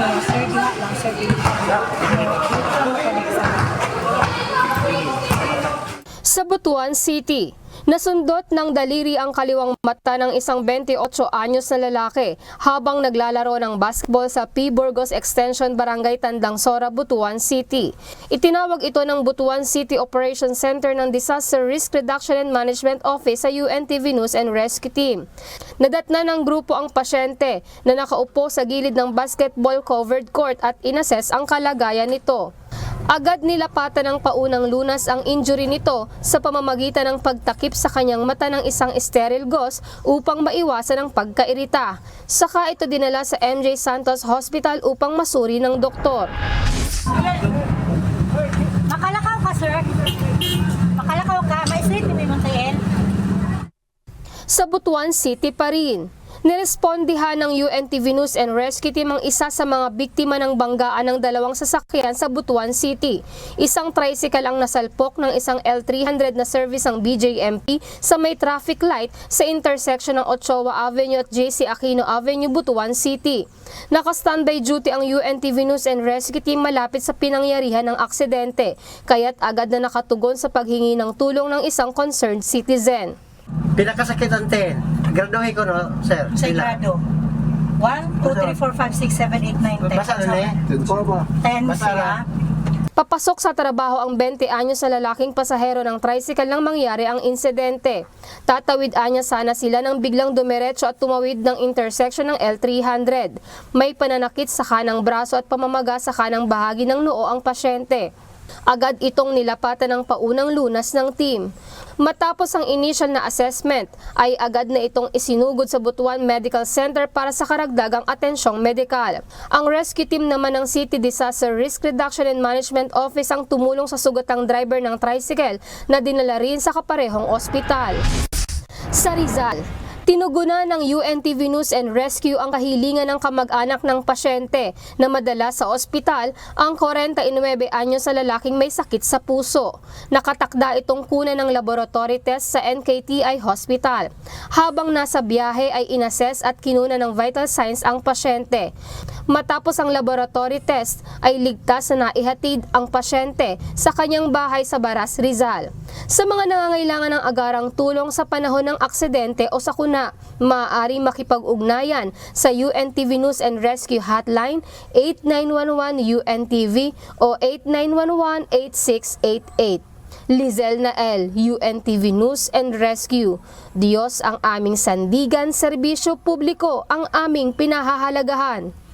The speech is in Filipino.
Sir, di lang, sir, di Sa Butuan City, nasundot ng daliri ang kaliwang mata ng isang 28 anyos na lalaki habang naglalaro ng basketball sa P. Burgos Extension Barangay Tandang Sora, Butuan City. Itinawag ito ng Butuan City Operations Center ng Disaster Risk Reduction and Management Office sa UNTV News and Rescue Team. Nadatna ng grupo ang pasyente na nakaupo sa gilid ng basketball covered court at inassess ang kalagayan nito. Agad nilapatan ng paunang lunas ang injury nito sa pamamagitan ng pagtakip sa kanyang mata ng isang sterile gauze upang maiwasan ang pagkairita. Saka ito dinala sa MJ Santos Hospital upang masuri ng doktor. Makalakaw ka, sir. Makalakaw ka. May street ni Montiel. Sa Butuan City pa rin, nirespondihan ng UNTV News and Rescue Team ang isa sa mga biktima ng banggaan ng dalawang sasakyan sa Butuan City. Isang tricycle ang nasalpok ng isang L300 na service ng BJMP sa may traffic light sa intersection ng Ochoa Avenue at JC Aquino Avenue, Butuan City. Naka-standby duty ang UNTV News and Rescue Team malapit sa pinangyarihan ng aksidente, kaya't agad na nakatugon sa paghingi ng tulong ng isang concerned citizen. Pinakasakitan 10. Graduate ko, no, sir? Sa Sila. grado. 1, 2, 3, 4, 5, 6, 7, 8, 9, 10. Basta na eh. 10 Basta sila. Papasok sa trabaho ang 20 anyos na lalaking pasahero ng tricycle nang mangyari ang insidente. Tatawid anya sana sila nang biglang dumiretso at tumawid ng intersection ng L300. May pananakit sa kanang braso at pamamaga sa kanang bahagi ng noo ang pasyente. Agad itong nilapatan ng paunang lunas ng team. Matapos ang initial na assessment, ay agad na itong isinugod sa Butuan Medical Center para sa karagdagang atensyong medikal. Ang rescue team naman ng City Disaster Risk Reduction and Management Office ang tumulong sa sugatang driver ng tricycle na dinala rin sa kaparehong ospital. Sa Rizal, tinugunan ng UNTV News and Rescue ang kahilingan ng kamag-anak ng pasyente na madala sa ospital ang 49 anyos na lalaking may sakit sa puso. Nakatakda itong kunan ng laboratory test sa NKTI Hospital. Habang nasa biyahe ay inassess at kinuna ng vital signs ang pasyente. Matapos ang laboratory test ay ligtas na naihatid ang pasyente sa kanyang bahay sa Baras, Rizal. Sa mga nangangailangan ng agarang tulong sa panahon ng aksidente o sakuna, maaari makipag-ugnayan sa UNTV News and Rescue Hotline 8911 UNTV o 8911-8688. Lizel Nael, UNTV News and Rescue. Diyos ang aming sandigan, serbisyo publiko ang aming pinahahalagahan.